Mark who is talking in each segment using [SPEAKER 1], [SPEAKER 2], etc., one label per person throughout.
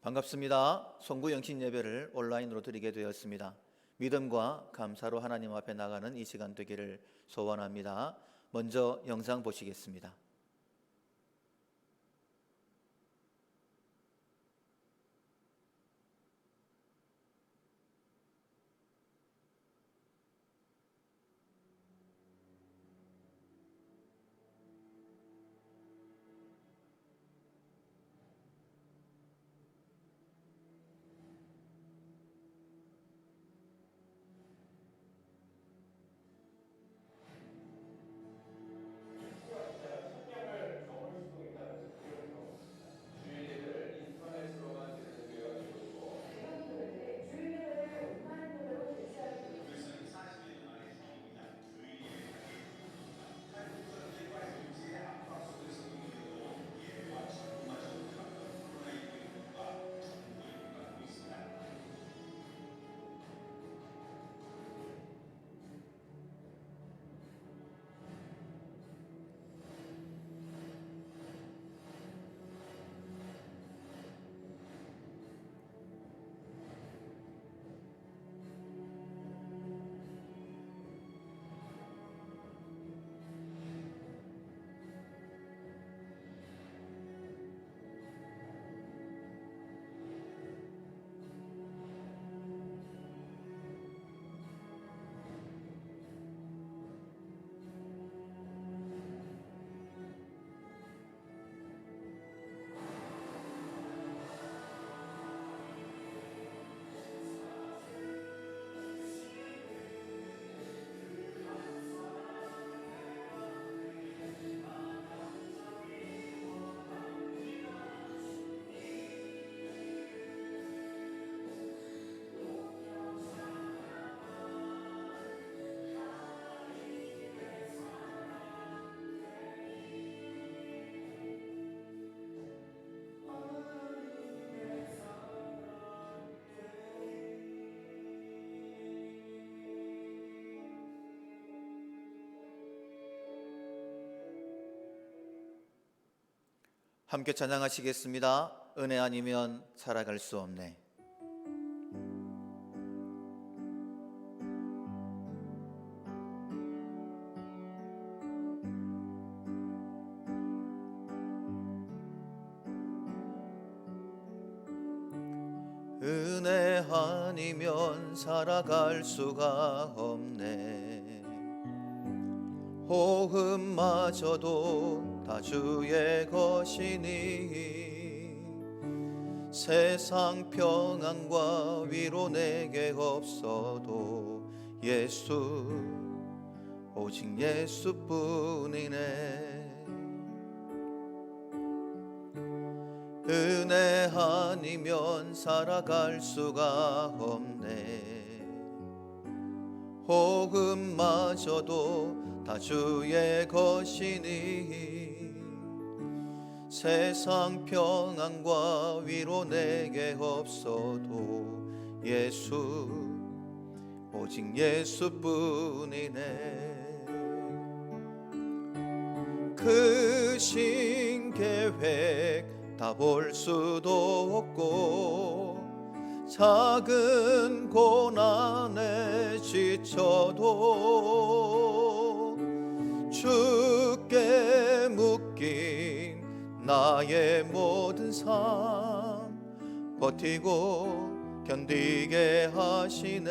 [SPEAKER 1] 반갑습니다. 송구 영신 예배를 온라인으로 드리게 되었습니다. 믿음과 감사로 하나님 앞에 나가는 이 시간 되기를 소원합니다. 먼저 영상 보시겠습니다. 함께 찬양하시겠습니다. 은혜 아니면 살아갈 수 없네. 은혜 아니면 살아갈 수가 없네. 호흡마저도 다 주의 것이니 세상 평안과 위로 내게 없어도 예수, 오직 예수뿐이네. 은혜 아니면 살아갈 수가 없네. 호흡마저도 다 주의 것이니 세상 평안과 위로 내게 없어도 예수, 오직 예수뿐이네. 크신 계획 다 볼 수도 없고 작은 고난에 지쳐도 주께 묶인 나의 모든 삶 버티고 견디게 하시네.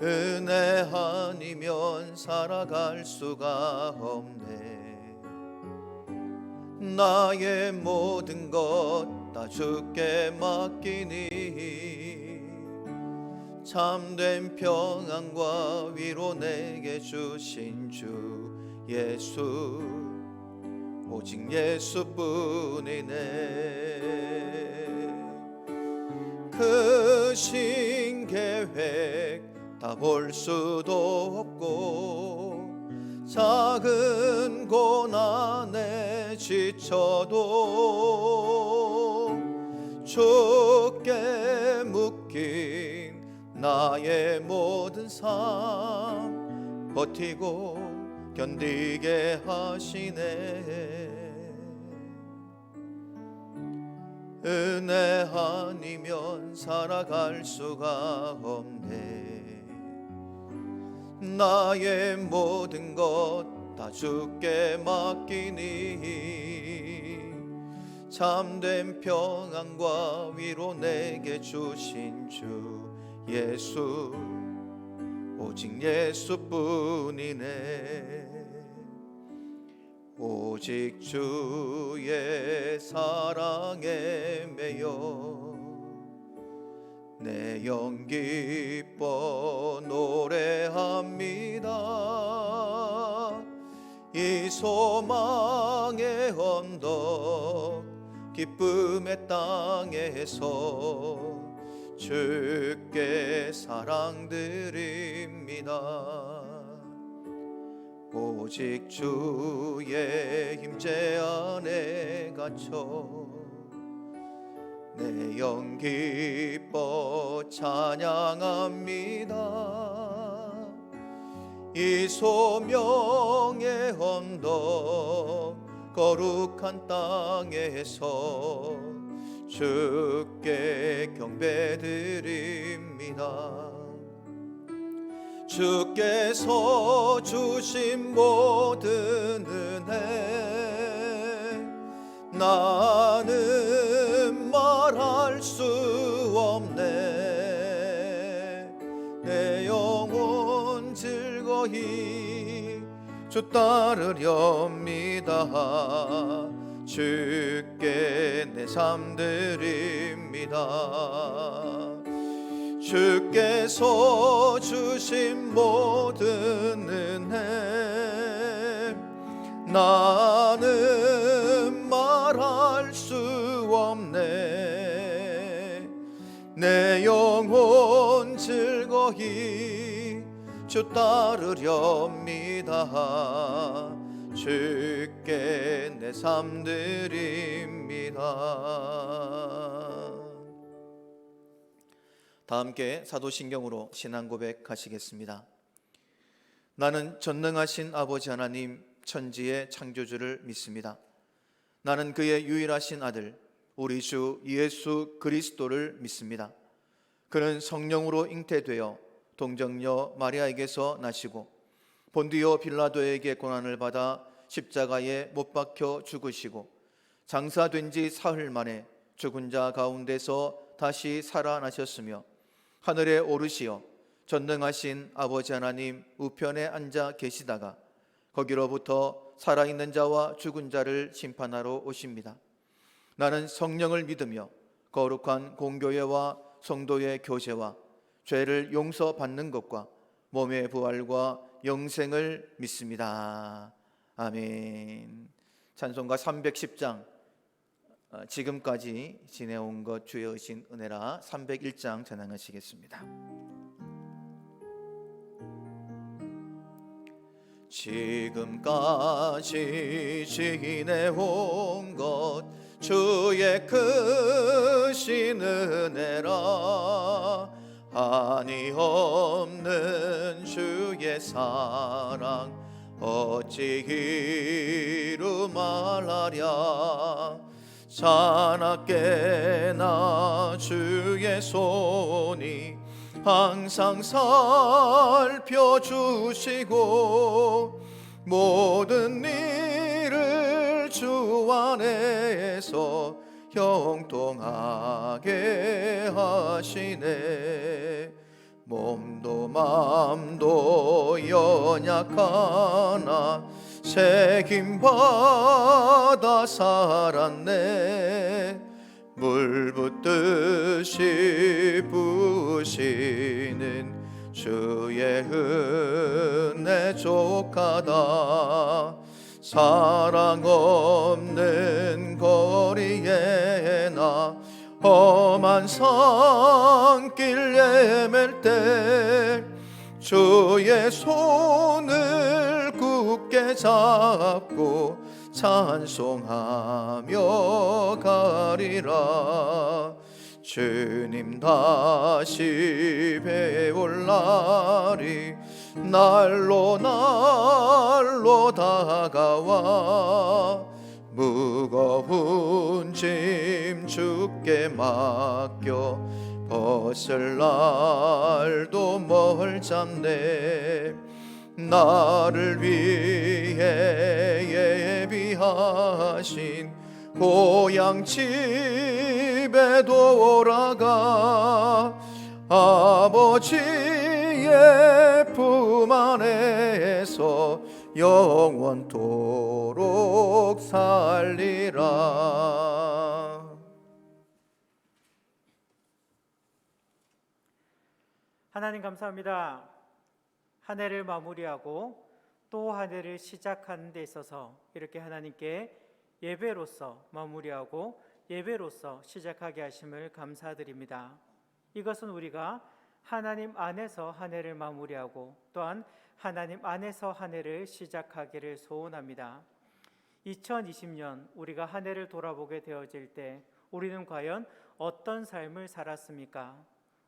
[SPEAKER 1] 은혜 아니면 살아갈 수가 없네. 나의 모든 것 다 주께 맡기니 참된 평안과 위로 내게 주신 주 예수, 오직 예수뿐이네. 크신 계획 다 볼 수도 없고 작은 고난에 지쳐도 주께 묶인 나의 모든 삶 버티고 견디게 하시네. 은혜 아니면 살아갈 수가 없네. 나의 모든 것 다 주께 맡기니 참된 평안과 위로 내게 주신 주 예수, 오직 예수뿐이네. 오직 주의 사랑에 매여 내 영 기뻐 노래합니다. 이 소망의 언덕 기쁨의 땅에서 주께 사랑드립니다. 오직 주의 임재 안에 갇혀 내 영 기뻐 찬양합니다. 이 소명의 언덕 거룩한 땅에서 주께 경배드립니다. 주께서 주신 모든 은혜 나는 말할 수 없네. 내 영혼 즐거이 주 따르렵니다. 주께 내 삶 드립니다. 주께서 주신 모든 은혜 나는 말할 수 없네. 내 영혼 즐거이 주 따르렵니다. 주께 내 삶 드립니다. 다 함께 사도신경으로 신앙 고백하시겠습니다. 나는 전능하신 아버지 하나님 천지의 창조주를 믿습니다. 나는 그의 유일하신 아들 우리 주 예수 그리스도를 믿습니다. 그는 성령으로 잉태되어 동정녀 마리아에게서 나시고 본디오 빌라도에게 고난을 받아 십자가에 못 박혀 죽으시고 장사된 지 사흘 만에 죽은 자 가운데서 다시 살아나셨으며 하늘에 오르시어 전능하신 아버지 하나님 우편에 앉아 계시다가 거기로부터 살아있는 자와 죽은 자를 심판하러 오십니다. 나는 성령을 믿으며 거룩한 공교회와 성도의 교제와 죄를 용서받는 것과 몸의 부활과 영생을 믿습니다. 아멘. 찬송가 310장 지금까지 지내온 것 주의 의신 은혜라 301장 찬양하시겠습니다. 지금까지 지내온 것 주의 크신 은혜라 한이 없는 주의 사랑 어찌 이루 말하랴. 자나깨나 주의 손이 항상 살펴주시고 모든 일을 주 안에서 형통하게 하시네. 몸도 맘도 연약하나 책임받아 살았네. 물 붓듯이 부으시는 주의 은혜 족하다. 사랑 없는 거리에 나 험한 산길 헤맬 때 주의 손을 굳게 잡고 찬송하며 가리라. 주님 다시 배울 날이 날로 날로 다가와 무거운 짐 주께 맡겨 벗을 날도 멀잡네. 나를 위해 예비하신 고향 집에 돌아가 아버지의 품 안에서 영원토록 살리라.
[SPEAKER 2] 하나님 감사합니다. 한 해를 마무리하고 또 한 해를 시작하는 데 있어서 이렇게 하나님께 예배로서 마무리하고 예배로서 시작하게 하심을 감사드립니다. 이것은 우리가 하나님 안에서 한 해를 마무리하고 또한 하나님 안에서 한 해를 시작하기를 소원합니다. 2020년 우리가 한 해를 돌아보게 되어질 때 우리는 과연 어떤 삶을 살았습니까?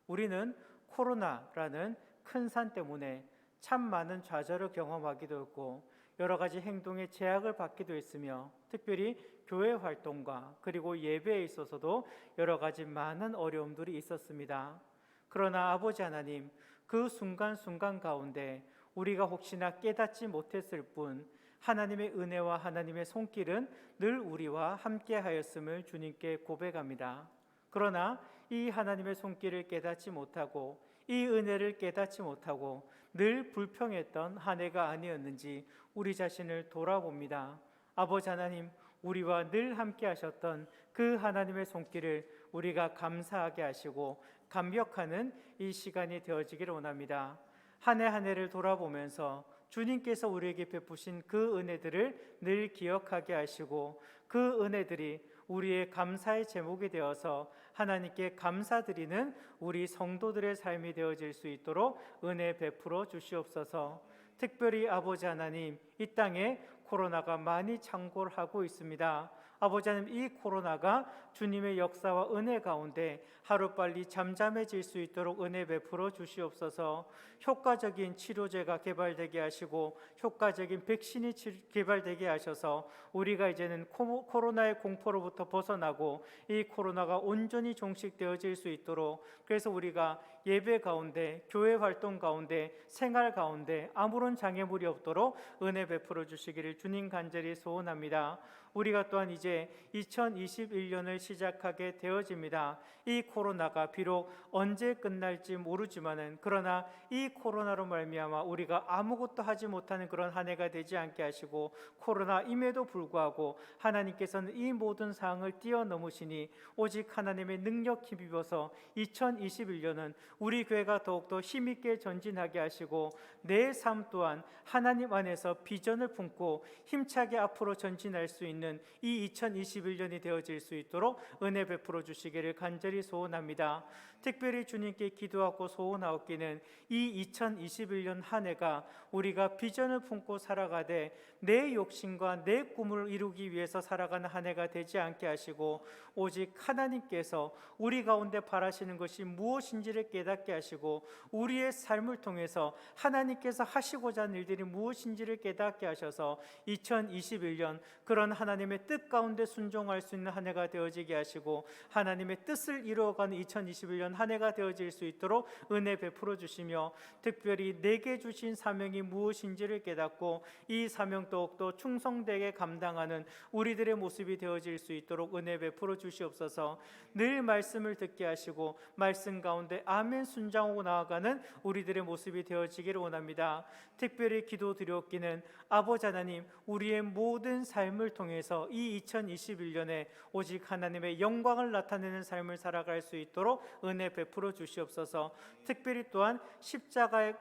[SPEAKER 2] 우리는 코로나라는 큰 산 때문에 참 많은 좌절을 경험하기도 했고 여러 가지 행동에 제약을 받기도 했으며 특별히 교회 활동과 그리고 예배에 있어서도 여러 가지 많은 어려움들이 있었습니다. 그러나 아버지 하나님, 그 순간순간 가운데 우리가 혹시나 깨닫지 못했을 뿐 하나님의 은혜와 하나님의 손길은 늘 우리와 함께 하였음을 주님께 고백합니다. 그러나 이 하나님의 손길을 깨닫지 못하고 이 은혜를 깨닫지 못하고 늘 불평했던 한 해가 아니었는지 우리 자신을 돌아봅니다. 아버지 하나님, 우리와 늘 함께 하셨던 그 하나님의 손길을 우리가 감사하게 하시고 감격하는 이 시간이 되어지기를 원합니다. 한 해 한 해를 돌아보면서 주님께서 우리에게 베푸신 그 은혜들을 늘 기억하게 하시고 그 은혜들이 우리의 감사의 제목이 되어서 하나님께 감사드리는 우리 성도들의 삶이 되어질 수 있도록 은혜 베풀어 주시옵소서. 특별히 아버지 하나님, 이 땅에 코로나가 많이 창궐 하고 있습니다. 아버지 하나님, 이 코로나가 주님의 역사와 은혜 가운데 하루빨리 잠잠해질 수 있도록 은혜 베풀어 주시옵소서. 효과적인 치료제가 개발되게 하시고 효과적인 백신이 개발되게 하셔서 우리가 이제는 코로나의 공포로부터 벗어나고 이 코로나가 온전히 종식되어질 수 있도록, 그래서 우리가 예배 가운데, 교회 활동 가운데, 생활 가운데 아무런 장애물이 없도록 은혜 베풀어 주시기를 주님 간절히 소원합니다. 우리가 또한 이제 2021년을 시작하게 되어집니다. 이 코로나가 비록 언제 끝날지 모르지만은 그러나 이 코로나로 말미암아 우리가 아무것도 하지 못하는 그런 한 해가 되지 않게 하시고, 코로나임에도 불구하고 하나님께서는 이 모든 상황을 뛰어넘으시니 오직 하나님의 능력 힘입어서 2021년은 우리 교회가 더욱더 힘있게 전진하게 하시고 내 삶 또한 하나님 안에서 비전을 품고 힘차게 앞으로 전진할 수 있는 이 2021년이 되어질 수 있도록 은혜 베풀어 주시기를 간절히 소원합니다. 특별히 주님께 기도하고 소원하옵기는 이 2021년 한 해가 우리가 비전을 품고 살아가되 내 욕심과 내 꿈을 이루기 위해서 살아가는 한 해가 되지 않게 하시고 오직 하나님께서 우리 가운데 바라시는 것이 무엇인지를 깨닫게 하시고 우리의 삶을 통해서 하나님께서 하시고자 하는 일들이 무엇인지를 깨닫게 하셔서 2021년 그런 하나님의 뜻 가운데 순종할 수 있는 한 해가 되어지게 하시고 하나님의 뜻을 이루어가는 2021년 한 해가 되어질 수 있도록 은혜 베풀어 주시며, 특별히 내게 주신 사명이 무엇인지를 깨닫고 이 사명 더욱더 충성되게 감당하는 우리들의 모습이 되어질 수 있도록 은혜 베풀어 주시옵소서. 늘 말씀을 듣게 하시고 말씀 가운데 아멘 순종하고 나아가는 우리들의 모습이 되어지기를 원합니다. 특별히 기도드렸기는 아버지 하나님, 우리의 모든 삶을 통해서 이 2021년에 오직 하나님의 영광을 나타내는 삶을 살아갈 수 있도록 은혜 베풀어 주시옵소서. 특별히 또한 십자가의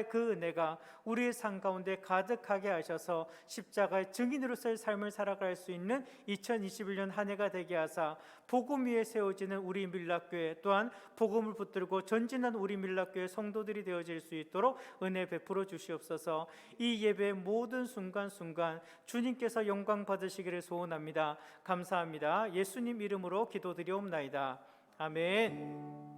[SPEAKER 2] 그 은혜가 우리의 삶 가운데 가득하게 하셔서 십자가의 증인으로서의 삶을 살아갈 수 있는 2021년 한 해가 되게 하사 복음 위에 세워지는 우리 밀락교회 또한 복음을 붙들고 전진한 우리 밀락교회 성도들이 되어질 수 있도록 은혜 베풀어 주시옵소서. 이 예배의 모든 순간순간 주님께서 영광 받으시기를 소원합니다. 감사합니다. 예수님 이름으로 기도드리옵나이다. 아멘.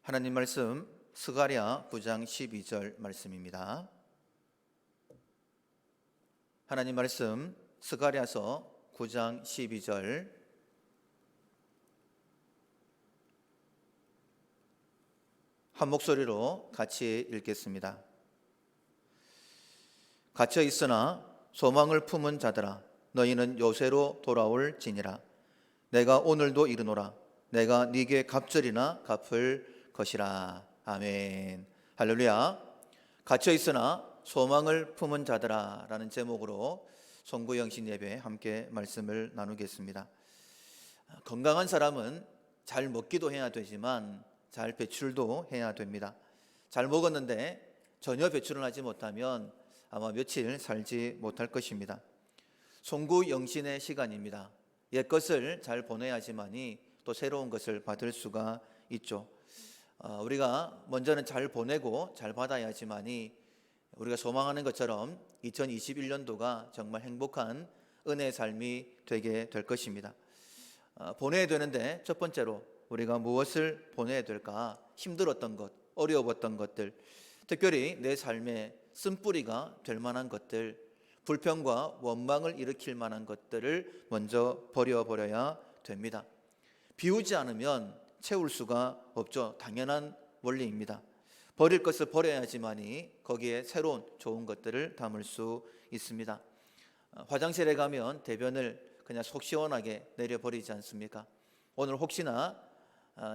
[SPEAKER 1] 하나님 말씀 스가랴 9장 12절 말씀입니다. 하나님 말씀 스가랴서 9장 12절 한 목소리로 같이 읽겠습니다. 갇혀 있으나 소망을 품은 자들아 너희는 요새로 돌아올지니라. 내가 오늘도 이르노라. 내가 네게 갑절이나 갚을 것이라. 아멘. 할렐루야. 갇혀 있으나 소망을 품은 자들아 라는 제목으로 송구영신 예배 함께 말씀을 나누겠습니다. 건강한 사람은 잘 먹기도 해야 되지만 잘 배출도 해야 됩니다. 잘 먹었는데 전혀 배출을 하지 못하면 아마 며칠 살지 못할 것입니다. 송구영신의 시간입니다. 옛것을 잘 보내야지만이 또 새로운 것을 받을 수가 있죠. 우리가 먼저는 잘 보내고 잘 받아야지만이 우리가 소망하는 것처럼 2021년도가 정말 행복한 은혜의 삶이 되게 될 것입니다. 보내야 되는데 첫 번째로 우리가 무엇을 보내야 될까? 힘들었던 것, 어려웠던 것들, 특별히 내 삶에 쓴뿌리가 될 만한 것들, 불평과 원망을 일으킬 만한 것들을 먼저 버려버려야 됩니다. 비우지 않으면 채울 수가 없죠. 당연한 원리입니다. 버릴 것을 버려야지만이 거기에 새로운 좋은 것들을 담을 수 있습니다. 화장실에 가면 대변을 그냥 속 시원하게 내려버리지 않습니까? 오늘 혹시나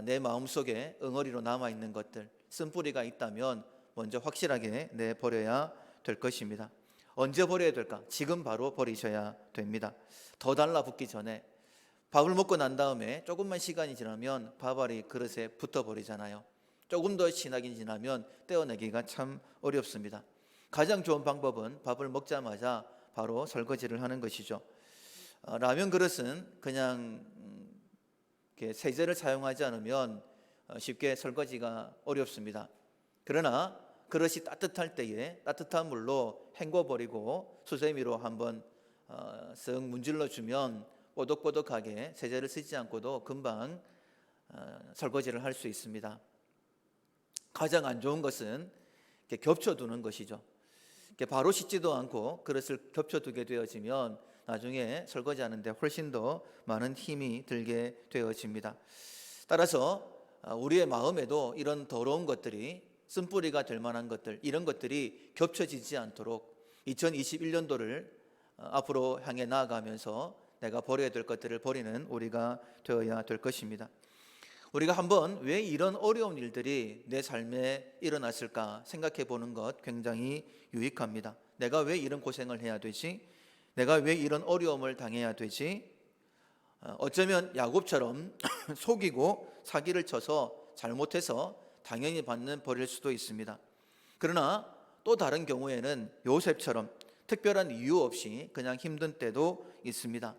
[SPEAKER 1] 내 마음속에 응어리로 남아있는 것들, 쓴뿌리가 있다면 먼저 확실하게 내버려야 될 것입니다. 언제 버려야 될까? 지금 바로 버리셔야 됩니다. 더 달라붙기 전에 밥을 먹고 난 다음에 조금만 시간이 지나면 밥알이 그릇에 붙어버리잖아요. 조금 더 시간이 지나면 떼어내기가 참 어렵습니다. 가장 좋은 방법은 밥을 먹자마자 바로 설거지를 하는 것이죠. 라면 그릇은 그냥 세제를 사용하지 않으면 쉽게 설거지가 어렵습니다. 그러나 그릇이 따뜻할 때에 따뜻한 물로 헹궈버리고 수세미로 한번 쓱 문질러 주면 뽀득뽀득하게 세제를 쓰지 않고도 금방 설거지를 할 수 있습니다. 가장 안 좋은 것은 겹쳐두는 것이죠. 바로 씻지도 않고 그릇을 겹쳐두게 되어지면 나중에 설거지하는데 훨씬 더 많은 힘이 들게 되어집니다. 따라서 우리의 마음에도 이런 더러운 것들이 쓴뿌리가 될 만한 것들, 이런 것들이 겹쳐지지 않도록 2021년도를 앞으로 향해 나아가면서 내가 버려야 될 것들을 버리는 우리가 되어야 될 것입니다. 우리가 한번 왜 이런 어려운 일들이 내 삶에 일어났을까 생각해 보는 것 굉장히 유익합니다. 내가 왜 이런 고생을 해야 되지? 내가 왜 이런 어려움을 당해야 되지? 어쩌면 야곱처럼 속이고 사기를 쳐서 잘못해서 당연히 받는 벌일 수도 있습니다. 그러나 또 다른 경우에는 요셉처럼 특별한 이유 없이 그냥 힘든 때도 있습니다.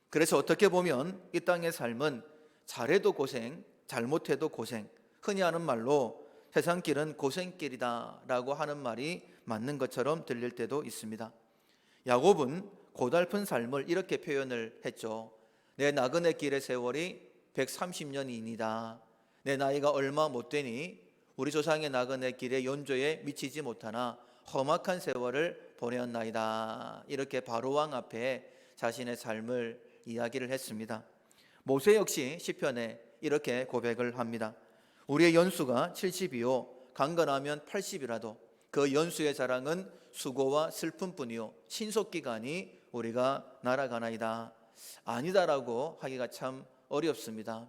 [SPEAKER 1] 그래서 어떻게 보면 이 땅의 삶은 잘해도 고생, 잘못해도 고생, 흔히 하는 말로 세상 길은 고생길이다 라고 하는 말이 맞는 것처럼 들릴 때도 있습니다. 야곱은 고달픈 삶을 이렇게 표현을 했죠. 내 나그네 길의 세월이 130년이니이다. 내 나이가 얼마 못 되니 우리 조상의 나그네 길의 연조에 미치지 못하나 험악한 세월을 보내었나이다. 이렇게 바로왕 앞에 자신의 삶을 이야기를 했습니다. 모세 역시 시편에 이렇게 고백을 합니다. 우리의 연수가 70이요 강건하면 80이라도 그 연수의 자랑은 수고와 슬픔뿐이요 신속기간이 우리가 날아가나이다. 아니다라고 하기가 참 어렵습니다.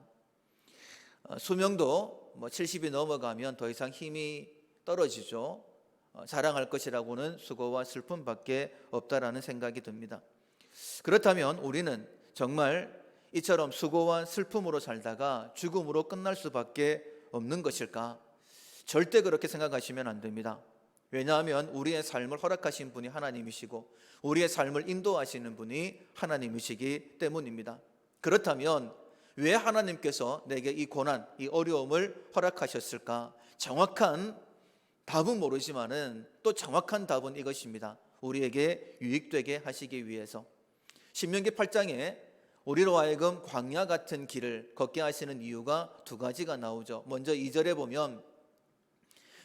[SPEAKER 1] 수명도 70이 넘어가면 더 이상 힘이 떨어지죠. 자랑할 것이라고는 수고와 슬픔밖에 없다라는 생각이 듭니다. 그렇다면 우리는 정말 이처럼 수고와 슬픔으로 살다가 죽음으로 끝날 수밖에 없는 것일까? 절대 그렇게 생각하시면 안 됩니다. 왜냐하면 우리의 삶을 허락하신 분이 하나님이시고 우리의 삶을 인도하시는 분이 하나님이시기 때문입니다. 그렇다면 왜 하나님께서 내게 이 고난, 이 어려움을 허락하셨을까? 정확한 답은 모르지만은 또 정확한 답은 이것입니다. 우리에게 유익되게 하시기 위해서. 신명기 8장에 우리로 하여금 광야 같은 길을 걷게 하시는 이유가 두 가지가 나오죠. 먼저 2절에 보면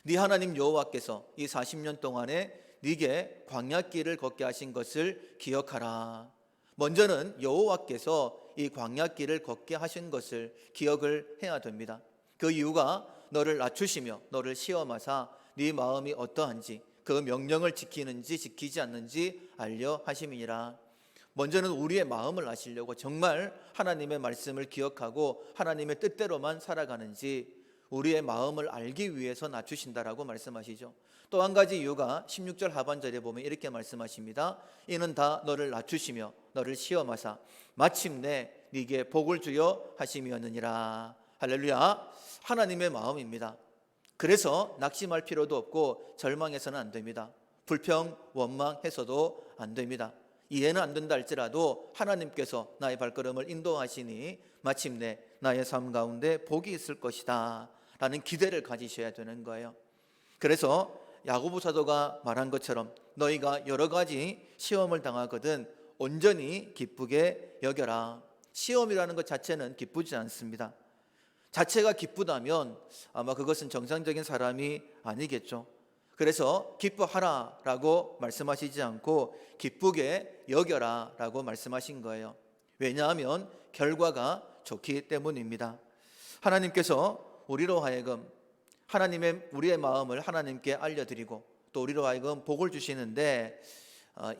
[SPEAKER 1] 네 하나님 여호와께서 이 40년 동안에 네게 광야길을 걷게 하신 것을 기억하라. 먼저는 여호와께서 이 광야길을 걷게 하신 것을 기억을 해야 됩니다. 그 이유가 너를 낮추시며 너를 시험하사 네 마음이 어떠한지 그 명령을 지키는지 지키지 않는지 알려 하심이니라. 먼저는 우리의 마음을 아시려고 정말 하나님의 말씀을 기억하고 하나님의 뜻대로만 살아가는지 우리의 마음을 알기 위해서 낮추신다라고 말씀하시죠. 또 한 가지 이유가 16절 하반절에 보면 이렇게 말씀하십니다. 이는 다 너를 낮추시며 너를 시험하사 마침내 네게 복을 주여 하심이었느니라. 할렐루야. 하나님의 마음입니다. 그래서 낙심할 필요도 없고 절망해서는 안 됩니다. 불평, 원망해서도 안 됩니다. 이해는 안 된다 할지라도 하나님께서 나의 발걸음을 인도하시니 마침내 나의 삶 가운데 복이 있을 것이다 라는 기대를 가지셔야 되는 거예요. 그래서 야고보 사도가 말한 것처럼 너희가 여러 가지 시험을 당하거든 온전히 기쁘게 여겨라. 시험이라는 것 자체는 기쁘지 않습니다. 자체가 기쁘다면 아마 그것은 정상적인 사람이 아니겠죠. 그래서 기뻐하라 라고 말씀하시지 않고 기쁘게 여겨라 라고 말씀하신 거예요. 왜냐하면 결과가 좋기 때문입니다. 하나님께서 우리로 하여금 우리의 마음을 하나님께 알려드리고 또 우리로 하여금 복을 주시는데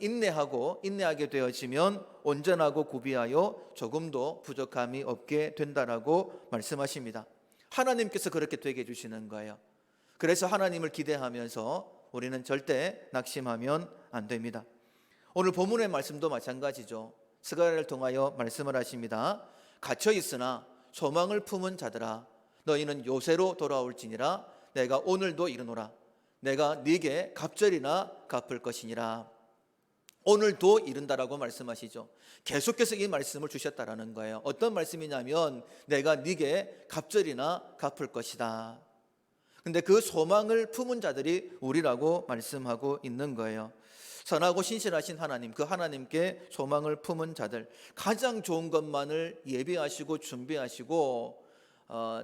[SPEAKER 1] 인내하게 되어지면 온전하고 구비하여 조금도 부족함이 없게 된다라고 말씀하십니다. 하나님께서 그렇게 되게 해주시는 거예요. 그래서 하나님을 기대하면서 우리는 절대 낙심하면 안 됩니다. 오늘 본문의 말씀도 마찬가지죠. 스가랴를 통하여 말씀을 하십니다. 갇혀 있으나 소망을 품은 자들아 너희는 요새로 돌아올지니라. 내가 오늘도 이르노라. 내가 네게 갑절이나 갚을 것이니라. 오늘도 이른다라고 말씀하시죠. 계속해서 이 말씀을 주셨다라는 거예요. 어떤 말씀이냐면 내가 네게 갑절이나 갚을 것이다. 근데 그 소망을 품은 자들이 우리라고 말씀하고 있는 거예요. 선하고 신실하신 하나님, 그 하나님께 소망을 품은 자들, 가장 좋은 것만을 예비하시고 준비하시고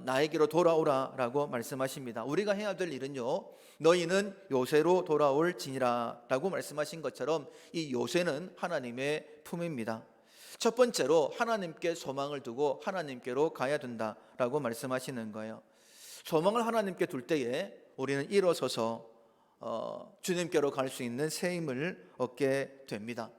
[SPEAKER 1] 나에게로 돌아오라라고 말씀하십니다. 우리가 해야 될 일은요, 너희는 요새로 돌아올지니라 라고 말씀하신 것처럼 이 요새는 하나님의 품입니다. 첫 번째로 하나님께 소망을 두고 하나님께로 가야 된다라고 말씀하시는 거예요. 소망을 하나님께 둘 때에 우리는 일어서서 주님께로 갈 수 있는 새 힘을 얻게 됩니다.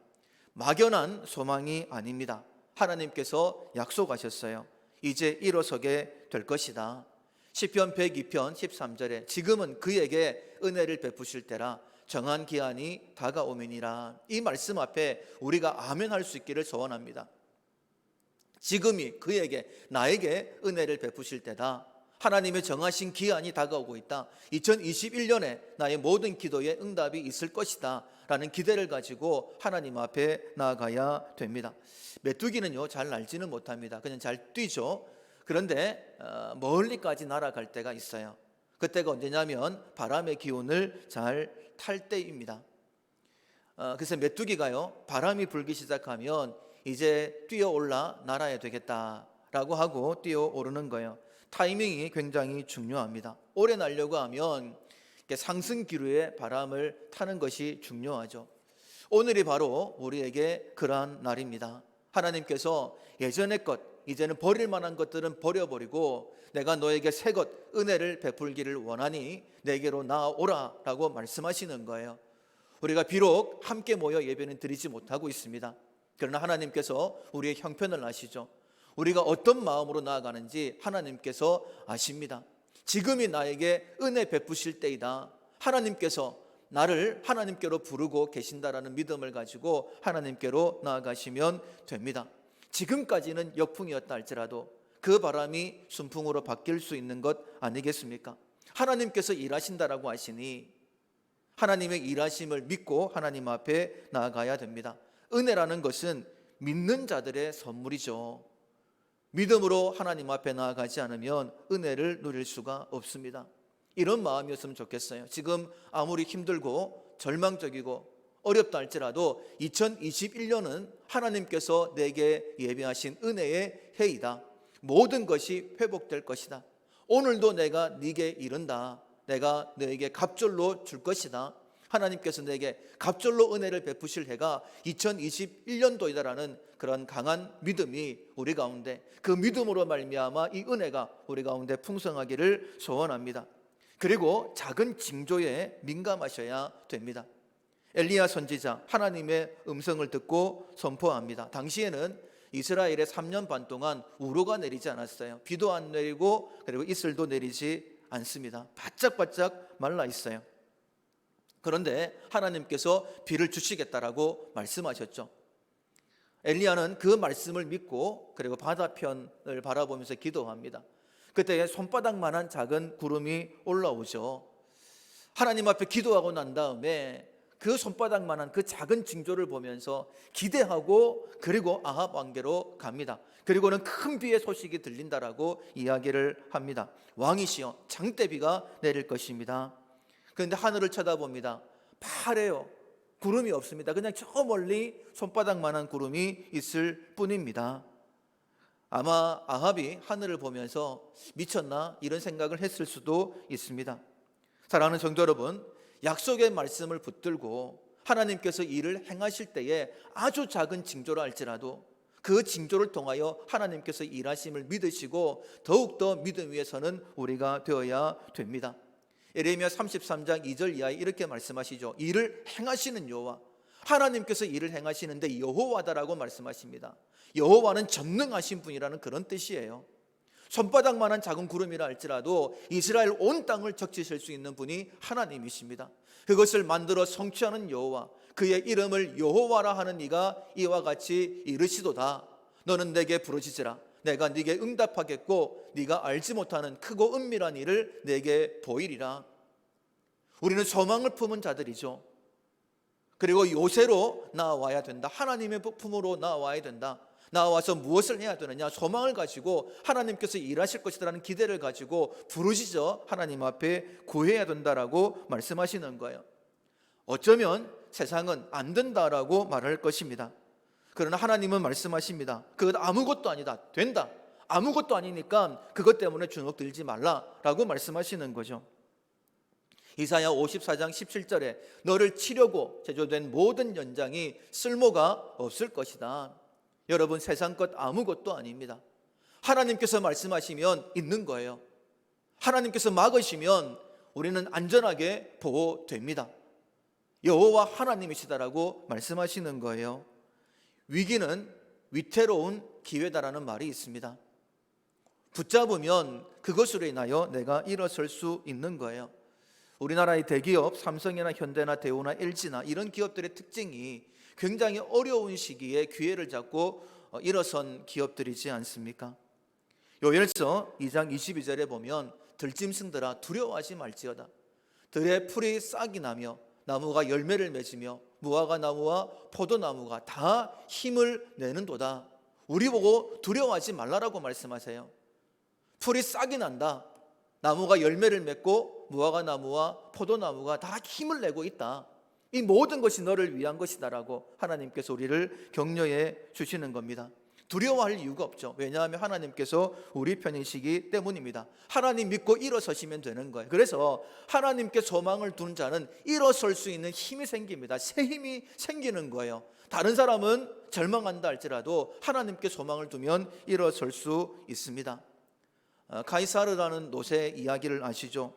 [SPEAKER 1] 막연한 소망이 아닙니다. 하나님께서 약속하셨어요. 이제 일어서게 될 것이다. 시편 102편 13절에 지금은 그에게 은혜를 베푸실 때라 정한 기한이 다가오미니라. 이 말씀 앞에 우리가 아멘 할 수 있기를 소원합니다. 지금이 나에게 은혜를 베푸실 때다. 하나님의 정하신 기한이 다가오고 있다. 2021년에 나의 모든 기도에 응답이 있을 것이다 라는 기대를 가지고 하나님 앞에 나아가야 됩니다. 메뚜기는요 잘 날지는 못합니다. 그냥 잘 뛰죠. 그런데 멀리까지 날아갈 때가 있어요. 그때가 언제냐면 바람의 기운을 잘 탈 때입니다. 그래서 메뚜기가요 바람이 불기 시작하면 이제 뛰어올라 날아야 되겠다라고 하고 뛰어오르는 거예요. 타이밍이 굉장히 중요합니다. 오래 날려고 하면 상승 기류의 바람을 타는 것이 중요하죠. 오늘이 바로 우리에게 그러한 날입니다. 하나님께서 예전의 것, 이제는 버릴 만한 것들은 버려버리고 내가 너에게 새 것, 은혜를 베풀기를 원하니 내게로 나아오라 라고 말씀하시는 거예요. 우리가 비록 함께 모여 예배는 드리지 못하고 있습니다. 그러나 하나님께서 우리의 형편을 아시죠. 우리가 어떤 마음으로 나아가는지 하나님께서 아십니다. 지금이 나에게 은혜 베푸실 때이다. 하나님께서 나를 하나님께로 부르고 계신다라는 믿음을 가지고 하나님께로 나아가시면 됩니다. 지금까지는 역풍이었다 할지라도 그 바람이 순풍으로 바뀔 수 있는 것 아니겠습니까? 하나님께서 일하신다라고 하시니 하나님의 일하심을 믿고 하나님 앞에 나아가야 됩니다. 은혜라는 것은 믿는 자들의 선물이죠. 믿음으로 하나님 앞에 나아가지 않으면 은혜를 누릴 수가 없습니다. 이런 마음이었으면 좋겠어요. 지금 아무리 힘들고 절망적이고 어렵다 할지라도 2021년은 하나님께서 내게 예비하신 은혜의 해이다. 모든 것이 회복될 것이다. 오늘도 내가 네게 이른다. 내가 너에게 갑절로 줄 것이다. 하나님께서 내게 갑절로 은혜를 베푸실 해가 2021년도이다라는 그런 강한 믿음이 우리 가운데, 그 믿음으로 말미암아 이 은혜가 우리 가운데 풍성하기를 소원합니다. 그리고 작은 징조에 민감하셔야 됩니다. 엘리야 선지자, 하나님의 음성을 듣고 선포합니다. 당시에는 이스라엘에 3년 반 동안 우로가 내리지 않았어요. 비도 안 내리고 그리고 이슬도 내리지 않습니다. 바짝바짝 말라 있어요. 그런데 하나님께서 비를 주시겠다라고 말씀하셨죠. 엘리야는 그 말씀을 믿고 그리고 바다편을 바라보면서 기도합니다. 그때 손바닥만한 작은 구름이 올라오죠. 하나님 앞에 기도하고 난 다음에 그 손바닥만한 그 작은 징조를 보면서 기대하고 그리고 아합 왕께로 갑니다. 그리고는 큰 비의 소식이 들린다라고 이야기를 합니다. 왕이시여, 장대비가 내릴 것입니다. 그런데 하늘을 쳐다봅니다. 파래요. 구름이 없습니다. 그냥 저 멀리 손바닥만한 구름이 있을 뿐입니다. 아마 아합이 하늘을 보면서 미쳤나 이런 생각을 했을 수도 있습니다. 사랑하는 성도 여러분, 약속의 말씀을 붙들고 하나님께서 일을 행하실 때에 아주 작은 징조라 할지라도 그 징조를 통하여 하나님께서 일하심을 믿으시고 더욱더 믿음 위에 서는 우리가 되어야 됩니다. 예레미야 33장 2절 이하에 이렇게 말씀하시죠. 일을 행하시는 여호와, 하나님께서 일을 행하시는데 여호와다라고 말씀하십니다. 여호와는 전능하신 분이라는 그런 뜻이에요. 손바닥만한 작은 구름이라 할지라도 이스라엘 온 땅을 적시실 수 있는 분이 하나님이십니다. 그것을 만들어 성취하는 여호와, 그의 이름을 여호와라 하는 이가 이와 같이 이르시도다. 너는 내게 부르짖으라. 내가 네게 응답하겠고 네가 알지 못하는 크고 은밀한 일을 내게 보이리라. 우리는 소망을 품은 자들이죠. 그리고 요새로 나와야 된다. 하나님의 품으로 나와야 된다. 나와서 무엇을 해야 되느냐? 소망을 가지고 하나님께서 일하실 것이라는 기대를 가지고 부르짖어 하나님 앞에 구해야 된다라고 말씀하시는 거예요. 어쩌면 세상은 안 된다라고 말할 것입니다. 그러나 하나님은 말씀하십니다. 그것 아무것도 아니다. 된다. 아무것도 아니니까 그것 때문에 주눅 들지 말라라고 말씀하시는 거죠. 이사야 54장 17절에 너를 치려고 제조된 모든 연장이 쓸모가 없을 것이다. 여러분, 세상 것 아무것도 아닙니다. 하나님께서 말씀하시면 있는 거예요. 하나님께서 막으시면 우리는 안전하게 보호됩니다. 여호와 하나님이시다라고 말씀하시는 거예요. 위기는 위태로운 기회다라는 말이 있습니다. 붙잡으면 그것으로 인하여 내가 일어설 수 있는 거예요. 우리나라의 대기업 삼성이나 현대나 대우나 LG나 이런 기업들의 특징이 굉장히 어려운 시기에 기회를 잡고 일어선 기업들이지 않습니까? 요엘서 2장 22절에 보면 들짐승들아 두려워하지 말지어다. 들의 풀이 싹이 나며 나무가 열매를 맺으며 무화과 나무와 포도나무가 다 힘을 내는도다. 우리 보고 두려워하지 말라라고 말씀하세요. 풀이 싹이 난다. 나무가 열매를 맺고 무화과 나무와 포도나무가 다 힘을 내고 있다. 이 모든 것이 너를 위한 것이다라고 하나님께서 우리를 격려해 주시는 겁니다. 두려워할 이유가 없죠. 왜냐하면 하나님께서 우리 편이시기 때문입니다. 하나님 믿고 일어서시면 되는 거예요. 그래서 하나님께 소망을 두는 자는 일어설 수 있는 힘이 생깁니다. 새 힘이 생기는 거예요. 다른 사람은 절망한다 할지라도 하나님께 소망을 두면 일어설 수 있습니다. 카이사르라는 노새 이야기를 아시죠?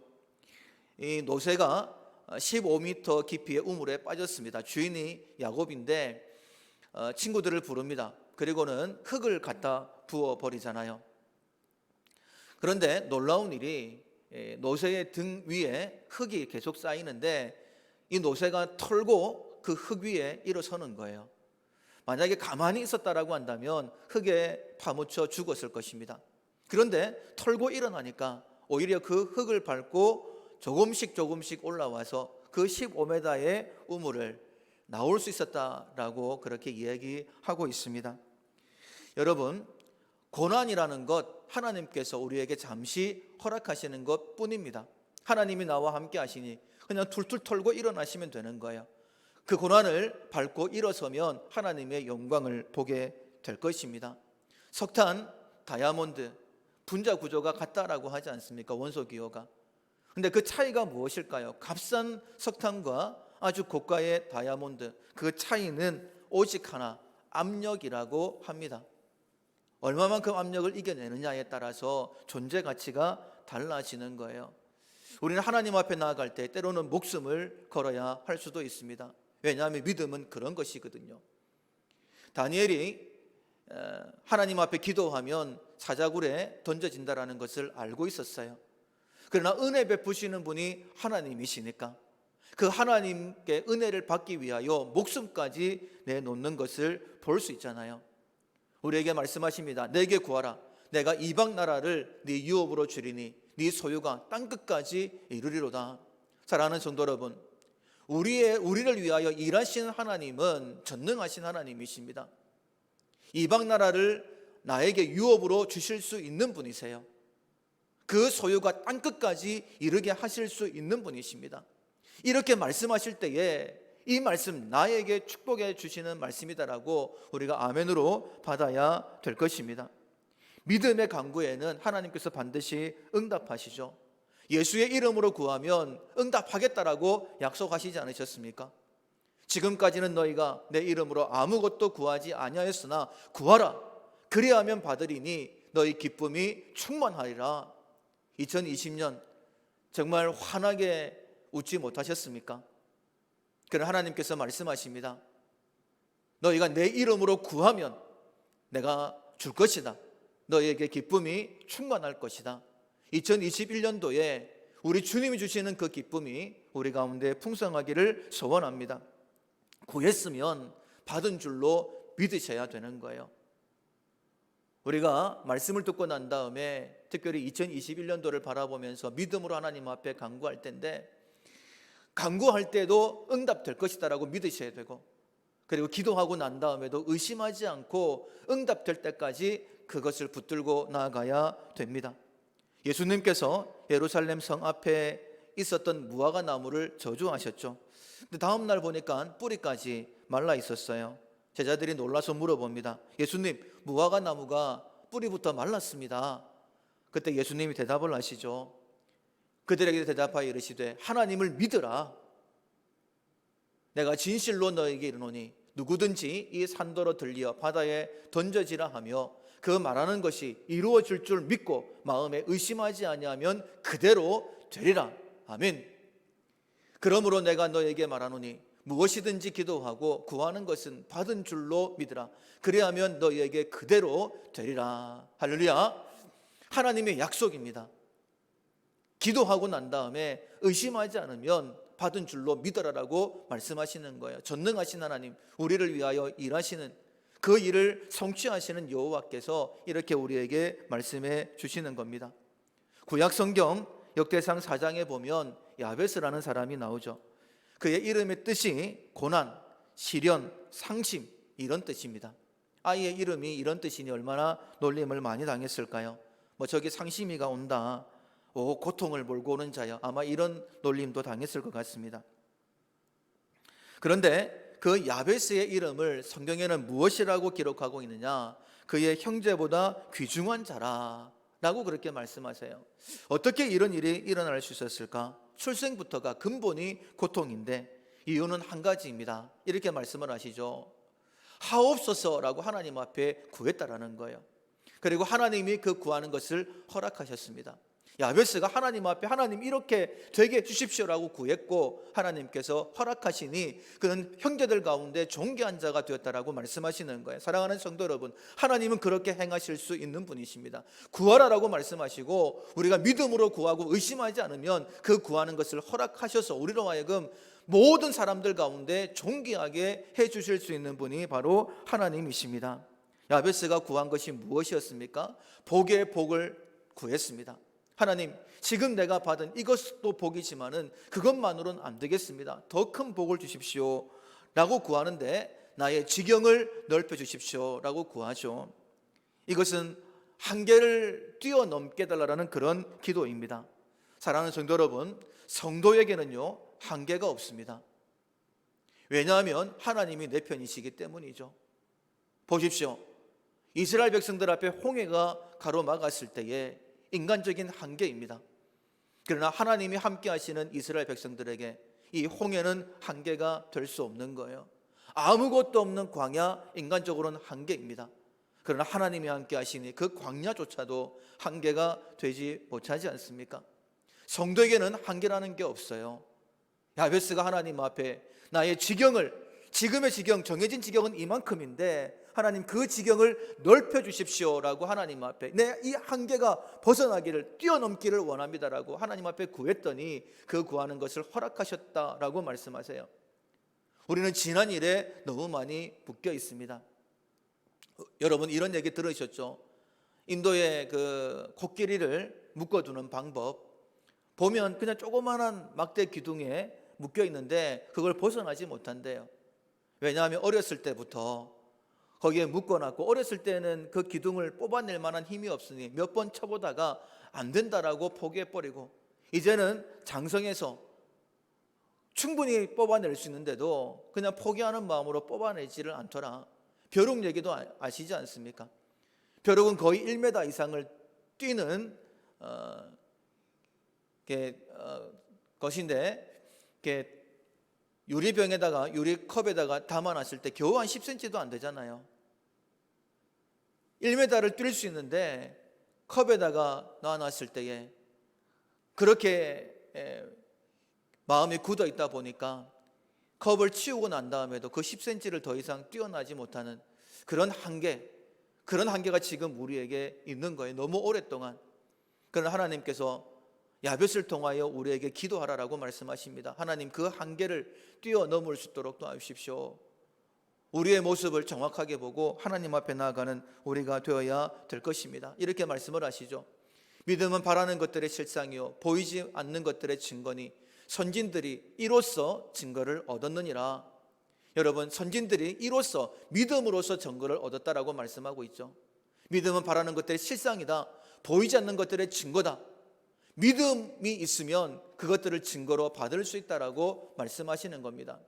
[SPEAKER 1] 이 노새가 15m 깊이의 우물에 빠졌습니다. 주인이 야곱인데 친구들을 부릅니다. 그리고는 흙을 갖다 부어버리잖아요. 그런데 놀라운 일이 노새의 등 위에 흙이 계속 쌓이는데 이 노새가 털고 그 흙 위에 일어서는 거예요. 만약에 가만히 있었다라고 한다면 흙에 파묻혀 죽었을 것입니다. 그런데 털고 일어나니까 오히려 그 흙을 밟고 조금씩 올라와서 그 15m의 우물을 나올 수 있었다라고 그렇게 이야기하고 있습니다. 여러분, 고난이라는 것 하나님께서 우리에게 잠시 허락하시는 것 뿐입니다. 하나님이 나와 함께 하시니 그냥 툴툴 털고 일어나시면 되는 거예요. 그 고난을 밟고 일어서면 하나님의 영광을 보게 될 것입니다. 석탄, 다이아몬드, 분자 구조가 같다라고 하지 않습니까? 원소 기호가. 근데 그 차이가 무엇일까요? 값싼 석탄과 아주 고가의 다이아몬드, 그 차이는 오직 하나, 압력이라고 합니다. 얼마만큼 압력을 이겨내느냐에 따라서 존재 가치가 달라지는 거예요. 우리는 하나님 앞에 나아갈 때 때로는 목숨을 걸어야 할 수도 있습니다. 왜냐하면 믿음은 그런 것이거든요. 다니엘이 하나님 앞에 기도하면 사자굴에 던져진다라는 것을 알고 있었어요. 그러나 은혜 베푸시는 분이 하나님이시니까 그 하나님께 은혜를 받기 위하여 목숨까지 내놓는 것을 볼 수 있잖아요. 우리에게 말씀하십니다. 내게 구하라. 내가 이방 나라를 네 유업으로 주리니 네 소유가 땅끝까지 이르리로다. 사랑하는 성도 여러분, 우리를 위하여 일하시는 하나님은 전능하신 하나님이십니다. 이방 나라를 나에게 유업으로 주실 수 있는 분이세요. 그 소유가 땅끝까지 이르게 하실 수 있는 분이십니다. 이렇게 말씀하실 때에 이 말씀 나에게 축복해 주시는 말씀이다라고 우리가 아멘으로 받아야 될 것입니다. 믿음의 간구에는 하나님께서 반드시 응답하시죠. 예수의 이름으로 구하면 응답하겠다라고 약속하시지 않으셨습니까? 지금까지는 너희가 내 이름으로 아무것도 구하지 아니하였으나 구하라. 그리하면 받으리니 너희 기쁨이 충만하리라. 2020년 정말 환하게 웃지 못하셨습니까? 그러나 하나님께서 말씀하십니다. 너희가 내 이름으로 구하면 내가 줄 것이다. 너희에게 기쁨이 충만할 것이다. 2021년도에 우리 주님이 주시는 그 기쁨이 우리 가운데 풍성하기를 소원합니다. 구했으면 받은 줄로 믿으셔야 되는 거예요. 우리가 말씀을 듣고 난 다음에 특별히 2021년도를 바라보면서 믿음으로 하나님 앞에 간구할 텐데, 간구할 때도 응답될 것이다라고 믿으셔야 되고, 그리고 기도하고 난 다음에도 의심하지 않고 응답될 때까지 그것을 붙들고 나아가야 됩니다. 예수님께서 예루살렘 성 앞에 있었던 무화과 나무를 저주하셨죠. 근데 다음 날 보니까 뿌리까지 말라 있었어요. 제자들이 놀라서 물어봅니다. 예수님, 무화과 나무가 뿌리부터 말랐습니다. 그때 예수님이 대답을 하시죠. 그들에게 대답하여 이르시되 하나님을 믿으라. 내가 진실로 너에게 이르노니 누구든지 이 산도로 들리어 바다에 던져지라 하며 그 말하는 것이 이루어질 줄 믿고 마음에 의심하지 아니하면 그대로 되리라. 아멘. 그러므로 내가 너에게 말하노니 무엇이든지 기도하고 구하는 것은 받은 줄로 믿으라. 그래야면 너희에게 그대로 되리라. 할렐루야. 하나님의 약속입니다. 기도하고 난 다음에 의심하지 않으면 받은 줄로 믿어라라고 말씀하시는 거예요. 전능하신 하나님, 우리를 위하여 일하시는 그 일을 성취하시는 여호와께서 이렇게 우리에게 말씀해 주시는 겁니다. 구약 성경 역대상 4장에 보면 야베스라는 사람이 나오죠. 그의 이름의 뜻이 고난, 시련, 상심 이런 뜻입니다. 아이의 이름이 이런 뜻이니 얼마나 놀림을 많이 당했을까요? 저기 상심이가 온다, 고통을 몰고 오는 자여, 아마 이런 놀림도 당했을 것 같습니다. 그런데 그 야베스의 이름을 성경에는 무엇이라고 기록하고 있느냐? 그의 형제보다 귀중한 자라라고 그렇게 말씀하세요. 어떻게 이런 일이 일어날 수 있었을까? 출생부터가 근본이 고통인데 이유는 한 가지입니다. 이렇게 말씀을 하시죠. 하옵소서라고 하나님 앞에 구했다라는 거예요. 그리고 하나님이 그 구하는 것을 허락하셨습니다. 야베스가 하나님 앞에 하나님 이렇게 되게 해주십시오라고 구했고 하나님께서 허락하시니 그는 형제들 가운데 존귀한 자가 되었다라고 말씀하시는 거예요. 사랑하는 성도 여러분, 하나님은 그렇게 행하실 수 있는 분이십니다. 구하라라고 말씀하시고 우리가 믿음으로 구하고 의심하지 않으면 그 구하는 것을 허락하셔서 우리로 하여금 모든 사람들 가운데 존귀하게 해주실 수 있는 분이 바로 하나님이십니다. 야베스가 구한 것이 무엇이었습니까? 복의 복을 구했습니다. 하나님, 지금 내가 받은 이것도 복이지만은 그것만으로는 안 되겠습니다. 더 큰 복을 주십시오 라고 구하는데 나의 지경을 넓혀 주십시오 라고 구하죠. 이것은 한계를 뛰어넘게 달라는 그런 기도입니다. 사랑하는 성도 여러분, 성도에게는요 한계가 없습니다. 왜냐하면 하나님이 내 편이시기 때문이죠. 보십시오. 이스라엘 백성들 앞에 홍해가 가로막았을 때에 인간적인 한계입니다. 그러나 하나님이 함께 하시는 이스라엘 백성들에게 이 홍해는 한계가 될 수 없는 거예요. 아무것도 없는 광야, 인간적으로는 한계입니다. 그러나 하나님이 함께 하시니 그 광야조차도 한계가 되지 못하지 않습니까? 성도에게는 한계라는 게 없어요. 야베스가 하나님 앞에 나의 지금의 지경, 정해진 지경은 이만큼인데 하나님 그 지경을 넓혀 주십시오라고 하나님 앞에 내 이 한계가 벗어나기를, 뛰어넘기를 원합니다라고 하나님 앞에 구했더니 그 구하는 것을 허락하셨다라고 말씀하세요. 우리는 지난 일에 너무 많이 묶여 있습니다. 여러분 이런 얘기 들으셨죠? 인도의 그 코끼리를 묶어두는 방법 보면 그냥 조그마한 막대 기둥에 묶여 있는데 그걸 벗어나지 못한대요. 왜냐하면 어렸을 때부터 거기에 묶어놨고 어렸을 때는 그 기둥을 뽑아낼 만한 힘이 없으니 몇 번 쳐보다가 안 된다라고 포기해버리고 이제는 장성해서 충분히 뽑아낼 수 있는데도 그냥 포기하는 마음으로 뽑아내지를 않더라. 벼룩 얘기도 아시지 않습니까? 벼룩은 거의 1m 이상을 뛰는 것인데 유리병에다가 유리컵에다가 담아놨을 때 겨우 한 10cm도 안 되잖아요. 1m를 뛸 수 있는데 컵에다가 놔놨을 때에 그렇게 마음이 굳어 있다 보니까 컵을 치우고 난 다음에도 그 10cm를 더 이상 뛰어나지 못하는 그런 한계가 지금 우리에게 있는 거예요. 너무 오랫동안. 그러나 하나님께서 야벳을 통하여 우리에게 기도하라라고 말씀하십니다. 하나님 그 한계를 뛰어넘을 수 있도록 도와주십시오. 우리의 모습을 정확하게 보고 하나님 앞에 나아가는 우리가 되어야 될 것입니다. 이렇게 말씀을 하시죠. 믿음은 바라는 것들의 실상이요 보이지 않는 것들의 증거니 선진들이 이로써 증거를 얻었느니라. 여러분 선진들이 이로써 믿음으로써 증거를 얻었다라고 말씀하고 있죠. 믿음은 바라는 것들의 실상이다. 보이지 않는 것들의 증거다. 믿음이 있으면 그것들을 증거로 받을 수 있다라고 말씀하시는 겁니다.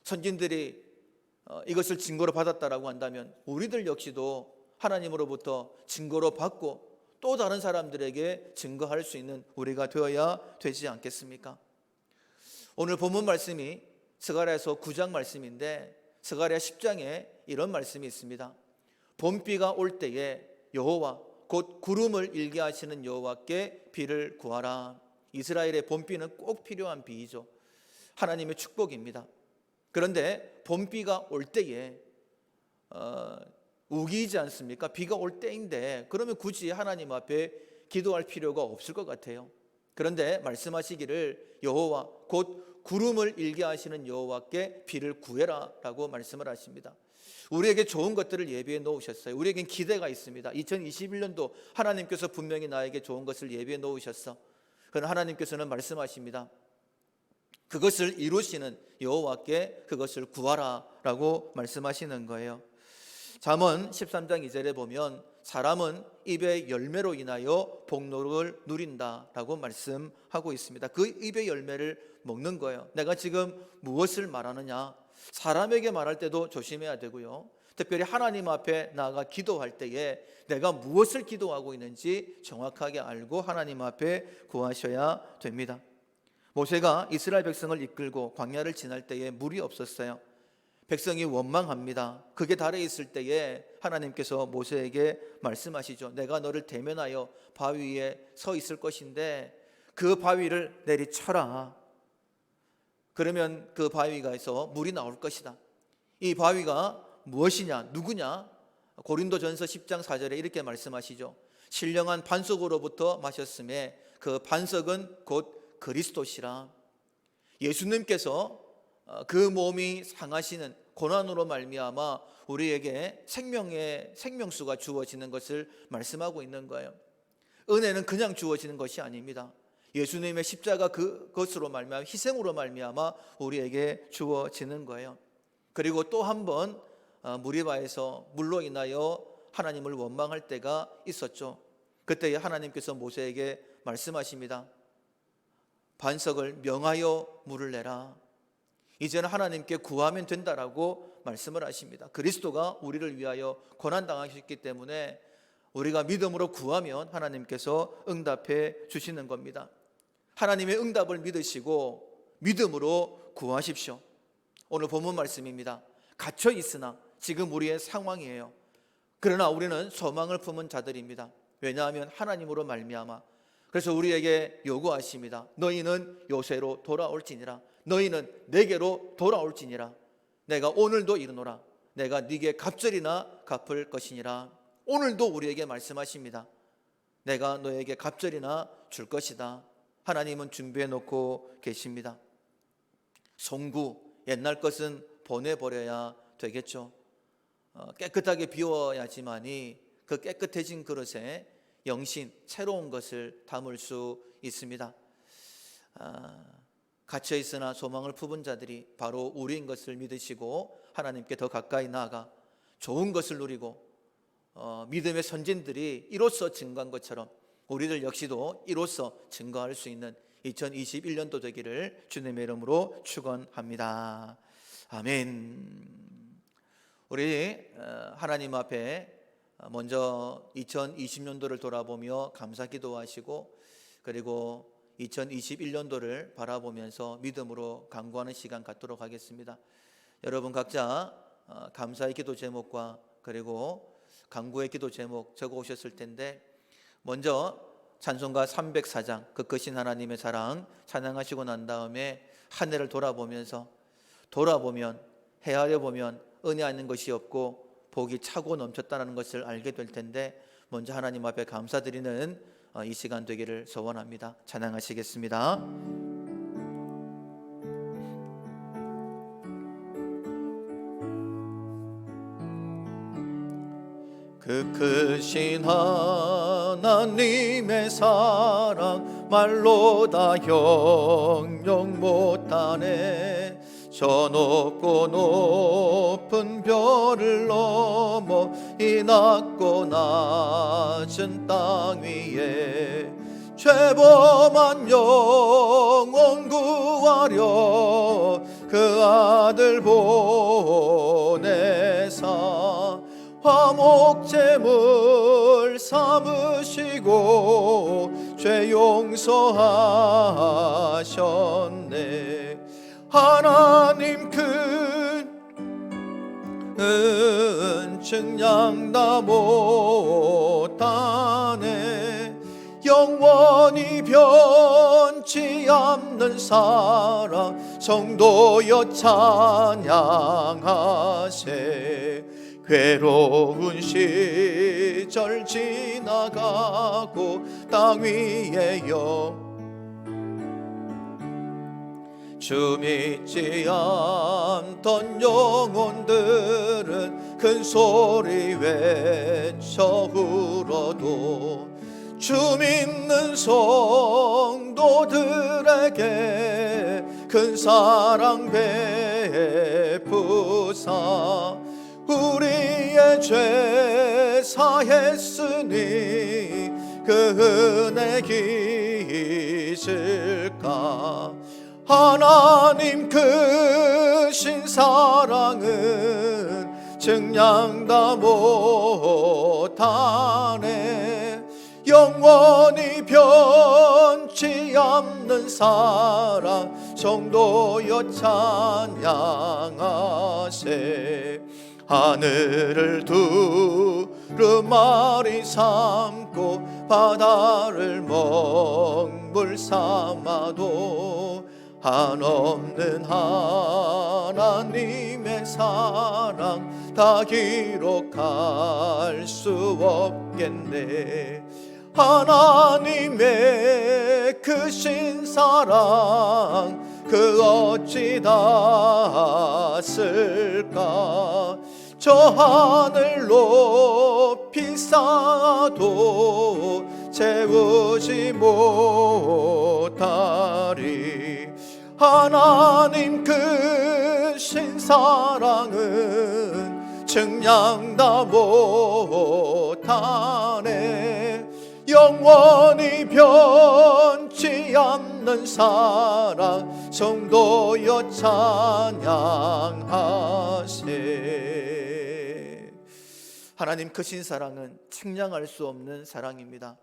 [SPEAKER 1] 선진들이 이것을 증거로 받았다라고 한다면 우리들 역시도 하나님으로부터 증거로 받고 또 다른 사람들에게 증거할 수 있는 우리가 되어야 되지 않겠습니까? 오늘 본문 말씀이 스가랴서 9장 말씀인데 스가랴 10장에 이런 말씀이 있습니다. 봄비가 올 때에 여호와 곧 구름을 일게 하시는 여호와께 비를 구하라. 이스라엘의 봄비는 꼭 필요한 비이죠. 하나님의 축복입니다. 그런데 봄비가 올 때에 우기지 않습니까? 비가 올 때인데 그러면 굳이 하나님 앞에 기도할 필요가 없을 것 같아요. 그런데 말씀하시기를 여호와 곧 구름을 일게 하시는 여호와께 비를 구해라 라고 말씀을 하십니다. 우리에게 좋은 것들을 예비해 놓으셨어요. 우리에겐 기대가 있습니다. 2021년도 하나님께서 분명히 나에게 좋은 것을 예비해 놓으셨어. 그러나 하나님께서는 말씀하십니다. 그것을 이루시는 여호와께 그것을 구하라 라고 말씀하시는 거예요. 잠언 13장 2절에 보면 사람은 입의 열매로 인하여 복록을 누린다 라고 말씀하고 있습니다. 그 입의 열매를 먹는 거예요. 내가 지금 무엇을 말하느냐, 사람에게 말할 때도 조심해야 되고요. 특별히 하나님 앞에 나아가 기도할 때에 내가 무엇을 기도하고 있는지 정확하게 알고 하나님 앞에 구하셔야 됩니다. 모세가 이스라엘 백성을 이끌고 광야를 지날 때에 물이 없었어요. 백성이 원망합니다. 그게 달에 있을 때에 하나님께서 모세에게 말씀하시죠. 내가 너를 대면하여 바위 위에 서 있을 것인데 그 바위를 내리쳐라. 그러면 그 바위가에서 물이 나올 것이다. 이 바위가 무엇이냐, 누구냐? 고린도전서 10장 4절에 이렇게 말씀하시죠. 신령한 반석으로부터 마셨음에 그 반석은 곧 그리스도시라. 예수님께서 그 몸이 상하시는 고난으로 말미암아 우리에게 생명수가 주어지는 것을 말씀하고 있는 거예요. 은혜는 그냥 주어지는 것이 아닙니다. 예수님의 십자가 그것으로 말미암아 희생으로 말미암아 우리에게 주어지는 거예요. 그리고 또 한 번 무리바에서 물로 인하여 하나님을 원망할 때가 있었죠. 그때 하나님께서 모세에게 말씀하십니다. 반석을 명하여 물을 내라. 이제는 하나님께 구하면 된다라고 말씀을 하십니다. 그리스도가 우리를 위하여 고난당하셨기 때문에 우리가 믿음으로 구하면 하나님께서 응답해 주시는 겁니다. 하나님의 응답을 믿으시고 믿음으로 구하십시오. 오늘 본문 말씀입니다. 갇혀 있으나 지금 우리의 상황이에요. 그러나 우리는 소망을 품은 자들입니다. 왜냐하면 하나님으로 말미암아. 그래서 우리에게 요구하십니다. 너희는 요새로 돌아올지니라. 너희는 내게로 돌아올지니라. 내가 오늘도 이르노라. 내가 네게 갑절이나 갚을 것이니라. 오늘도 우리에게 말씀하십니다. 내가 너에게 갑절이나 줄 것이다. 하나님은 준비해 놓고 계십니다. 송구, 옛날 것은 보내버려야 되겠죠. 깨끗하게 비워야지만이 그 깨끗해진 그릇에 영신, 새로운 것을 담을 수 있습니다. 갇혀 있으나 소망을 품은 자들이 바로 우리인 것을 믿으시고 하나님께 더 가까이 나아가 좋은 것을 누리고 믿음의 선진들이 이로써 증거한 것처럼 우리들 역시도 이로써 증거할 수 있는 2021년도 되기를 주님의 이름으로 축원합니다. 아멘. 우리 하나님 앞에 먼저 2020년도를 돌아보며 감사 기도하시고 그리고 2021년도를 바라보면서 믿음으로 간구하는 시간 갖도록 하겠습니다. 여러분 각자 감사의 기도 제목과 그리고 간구의 기도 제목 적어 오셨을 텐데 먼저 찬송가 304장 그 크신 하나님의 사랑 찬양하시고 난 다음에 한 해를 돌아보면 헤아려 보면 은혜 아닌 것이 없고 복이 차고 넘쳤다는 것을 알게 될 텐데 먼저 하나님 앞에 감사드리는 이 시간 되기를 소원합니다. 찬양하시겠습니다. 그 크신 하나님의 사랑 말로 다 형용 못하네. 저 높고 높은 별을 넘어 이 낮고 낮은 땅 위에 죄범한 영혼 구하려 그 아들 보내사 화목제물 삼으시고 죄 용서하셨네. 하나님 큰 은총 양다 못하네. 영원히 변치 않는 사랑 성도여 찬양하세. 괴로운 시절 지나가고 땅 위에 주 믿지 않던 영혼들은 큰 소리 외쳐 울어도 주 믿는 성도들에게 큰 사랑 베푸사 우리의 죄 사했으니 그 은혜 기실까. 하나님 크신 사랑은 증량 다 못하네. 영원히 변치 않는 사랑 성도여 찬양하세. 하늘을 두루마리 삼고 바다를 먹물 삼아도 한없는 하나님의 사랑 다 기록할 수 없겠네. 하나님의 크신 사랑 그 어찌 닿았을까. 저 하늘 높이 쌓아도 채우지 못하리. 하나님 크신 사랑은 증량 다 못하네. 영원히 변치 않는 사랑 정도여 찬양하세. 하나님 크신 사랑은 측량할 수 없는 사랑입니다.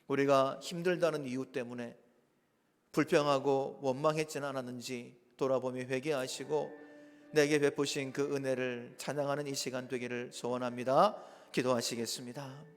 [SPEAKER 1] 우리가 힘들다는 이유 때문에 불평하고 원망했지는 않았는지 돌아보며 회개하시고 내게 베푸신 그 은혜를 찬양하는 이 시간 되기를 소원합니다. 기도하시겠습니다.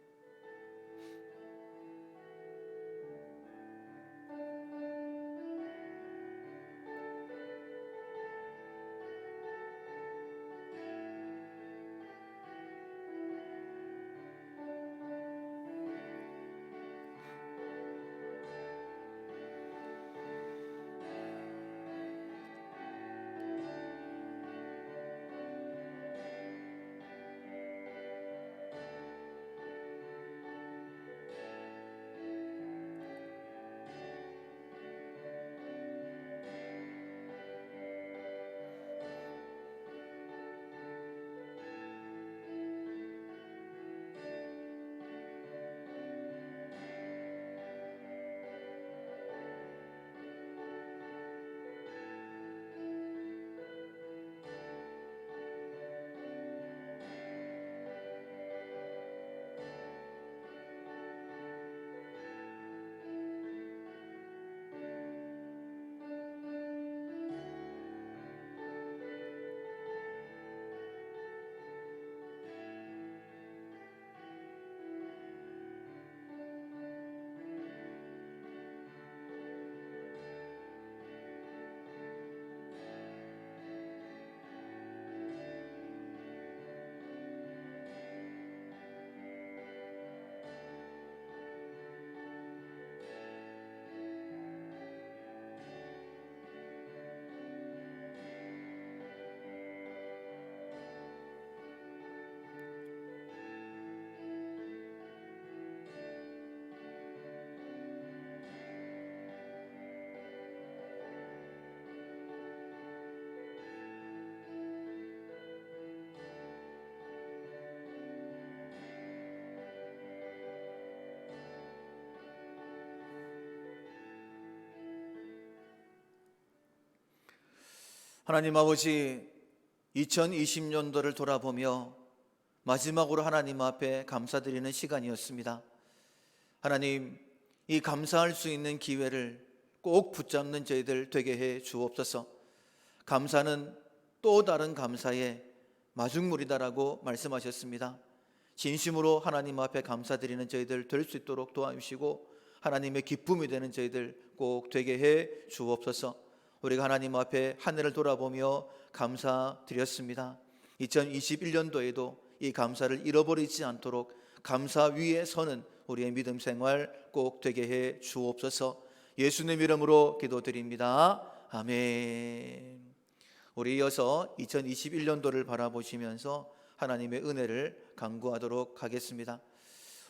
[SPEAKER 1] 하나님 아버지, 2020년도를 돌아보며 마지막으로 하나님 앞에 감사드리는 시간이었습니다. 하나님, 이 감사할 수 있는 기회를 꼭 붙잡는 저희들 되게 해 주옵소서. 감사는 또 다른 감사의 마중물이다라고 말씀하셨습니다. 진심으로 하나님 앞에 감사드리는 저희들 될 수 있도록 도와주시고 하나님의 기쁨이 되는 저희들 꼭 되게 해 주옵소서. 우리가 하나님 앞에 한 해를 돌아보며 감사드렸습니다. 2021년도에도 이 감사를 잃어버리지 않도록 감사 위에 서는 우리의 믿음 생활 꼭 되게 해 주옵소서. 예수님 이름으로 기도드립니다. 아멘. 우리 이어서 2021년도를 바라보시면서 하나님의 은혜를 간구하도록 하겠습니다.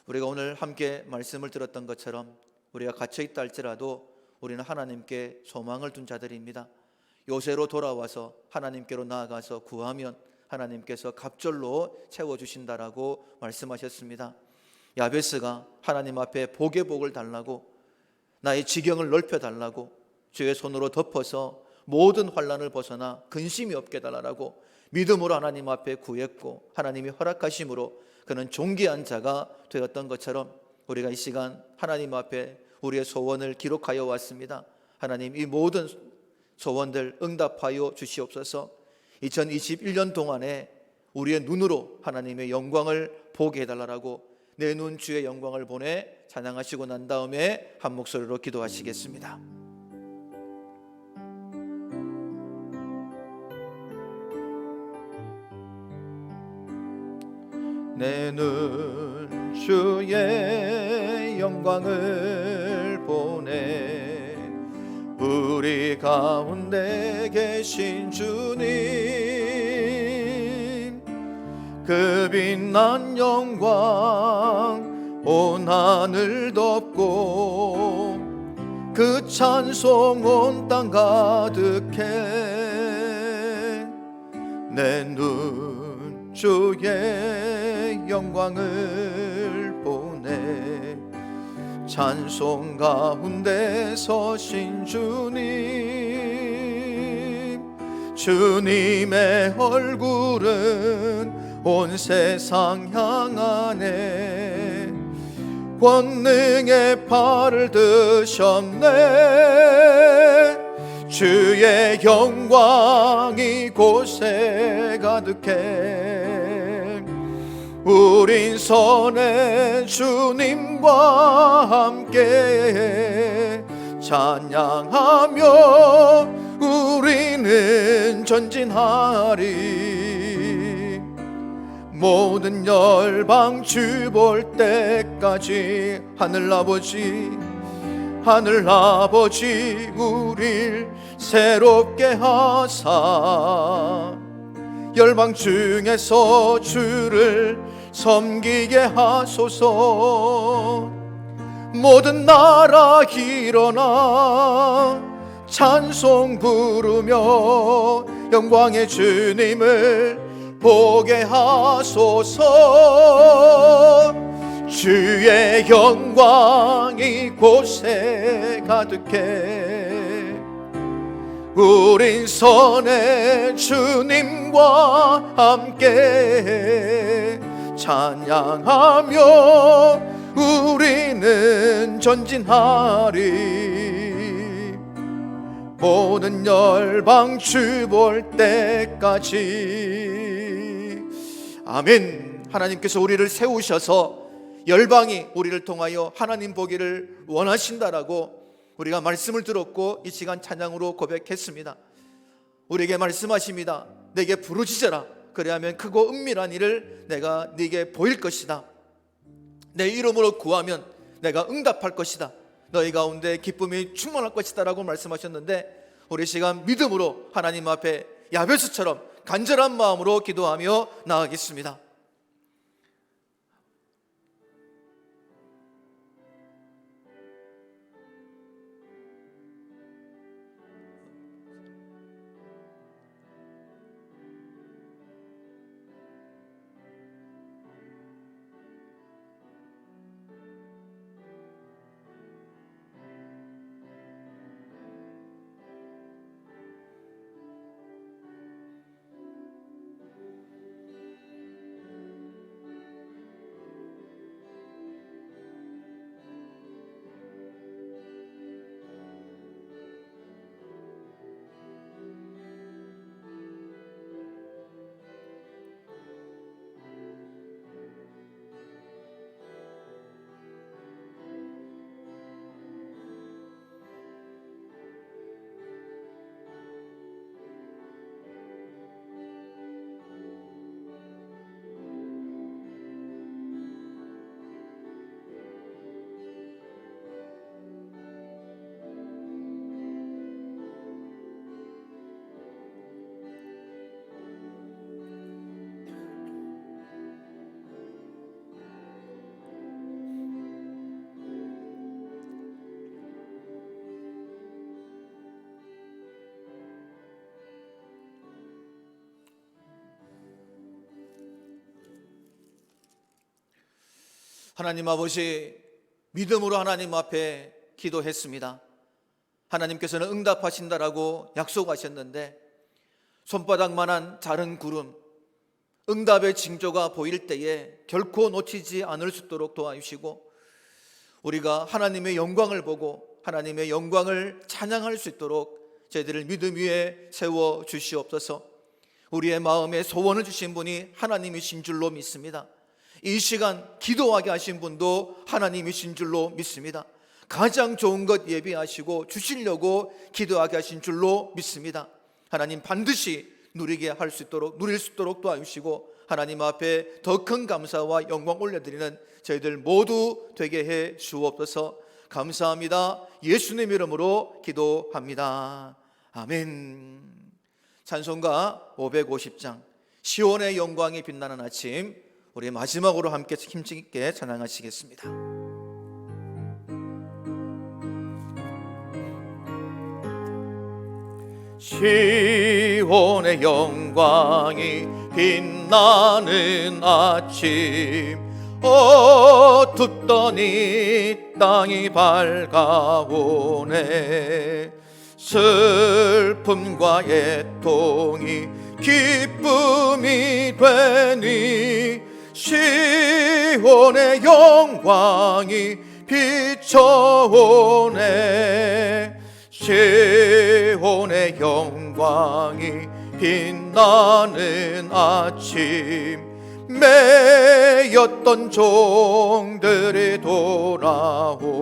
[SPEAKER 1] 우리가 오늘 함께 말씀을 들었던 것처럼 우리가 갇혀있다 할지라도 우리는 하나님께 소망을 둔 자들입니다. 요새로 돌아와서 하나님께로 나아가서 구하면 하나님께서 갑절로 채워주신다라고 말씀하셨습니다. 야베스가 하나님 앞에 복의 복을 달라고, 나의 지경을 넓혀달라고 주의 손으로 덮어서 모든 환난을 벗어나 근심이 없게 달라고 믿음으로 하나님 앞에 구했고 하나님이 허락하심으로 그는 존귀한 자가 되었던 것처럼 우리가 이 시간 하나님 앞에 우리의 소원을 기록하여 왔습니다. 하나님, 이 모든 소원들 응답하여 주시옵소서. 2021년 동안에 우리의 눈으로 하나님의 영광을 보게 해달라고 내 눈 주의 영광을 보내 찬양하시고 난 다음에 한 목소리로 기도하시겠습니다. 내 눈 주의 영광을 보내 우리 가운데 계신 주님, 그 빛난 영광 온 하늘 덮고 그 찬송 온 땅 가득해. 내 눈 주의 영광을 보내 찬송 가운데 서신 주님, 주님의 얼굴은 온 세상 향하네. 권능의 팔을 드셨네. 주의 영광이 이곳에 가득해. 우린 선의 주님과 함께 찬양하며 우리는 전진하리. 모든 열방 주 볼 때까지 하늘아버지 우릴 새롭게 하사 열방 중에서 주를 섬기게 하소서. 모든 나라 일어나 찬송 부르며 영광의 주님을 보게 하소서. 주의 영광이 이곳에 가득해. 우린 선의 주님과 함께 찬양하며 우리는 전진하리. 모든 열방 주 볼 때까지. 아멘. 하나님께서 우리를 세우셔서 열방이 우리를 통하여 하나님 보기를 원하신다라고 우리가 말씀을 들었고 이 시간 찬양으로 고백했습니다. 우리에게 말씀하십니다. 내게 부르짖어라. 그래야면 크고 은밀한 일을 내가 네게 보일 것이다. 내 이름으로 구하면 내가 응답할 것이다. 너희 가운데 기쁨이 충만할 것이다 라고 말씀하셨는데, 우리 시간 믿음으로 하나님 앞에 야베스처럼 간절한 마음으로 기도하며 나아가겠습니다. 하나님 아버지, 믿음으로 하나님 앞에 기도했습니다. 하나님께서는 응답하신다라고 약속하셨는데, 손바닥만한 작은 구름, 응답의 징조가 보일 때에 결코 놓치지 않을 수 있도록 도와주시고, 우리가 하나님의 영광을 보고 하나님의 영광을 찬양할 수 있도록 저희들을 믿음 위에 세워 주시옵소서. 우리의 마음에 소원을 주신 분이 하나님이신 줄로 믿습니다. 이 시간 기도하게 하신 분도 하나님이신 줄로 믿습니다. 가장 좋은 것 예비하시고 주시려고 기도하게 하신 줄로 믿습니다. 하나님 반드시 누릴 수 있도록 도와주시고, 하나님 앞에 더 큰 감사와 영광 올려드리는 저희들 모두 되게 해 주옵소서. 감사합니다. 예수님 이름으로 기도합니다. 아멘. 찬송가 550장 시온의 영광이 빛나는 아침, 우리 마지막으로 함께 힘있게 찬양하시겠습니다. 시온의 영광이 빛나는 아침, 어둡던 이 땅이 밝아오네. 슬픔과 애통이 기쁨이 되니 시온의 영광이 비춰오네. 시온의 영광이 빛나는 아침, 매였던 종들이 돌아오네.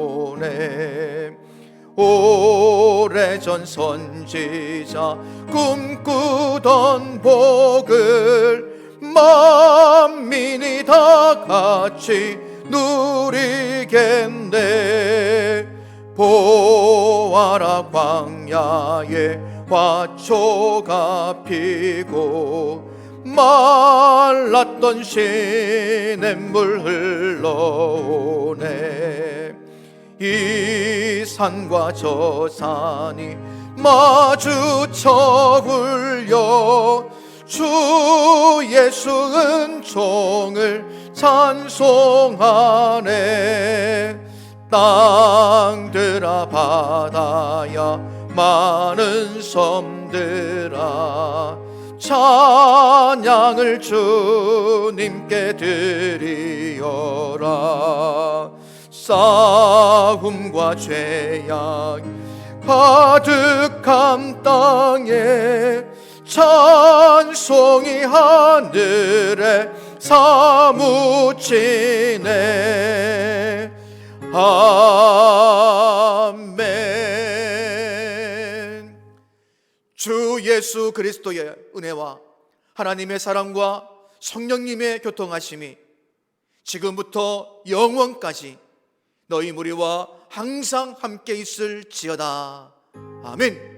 [SPEAKER 1] 오래전 선지자 꿈꾸던 복을 만민이 다 같이 누리겠네. 보아라, 광야에 화초가 피고 말랐던 시냇물 흘러오네. 이 산과 저 산이 마주쳐 울려 주 예수 은총을 찬송하네. 땅들아 바다야 많은 섬들아 찬양을 주님께 드리어라. 싸움과 죄악 가득한 땅에 찬송이 하늘에 사무치네. 아멘. 주 예수 그리스도의 은혜와 하나님의 사랑과 성령님의 교통하심이 지금부터 영원까지 너희 무리와 항상 함께 있을지어다. 아멘.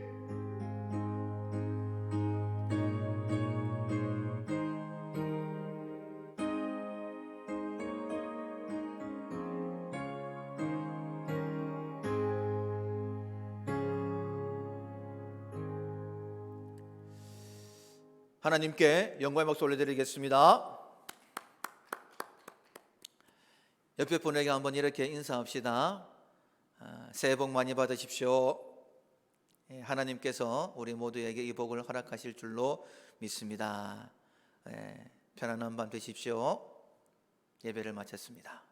[SPEAKER 1] 하나님께 영광의 박수 올려드리겠습니다. 옆에 분에게 한번 이렇게 인사합시다. 새해 복 많이 받으십시오. 하나님께서 우리 모두에게 이 복을 허락하실 줄로 믿습니다. 편안한 밤 되십시오. 예배를 마쳤습니다.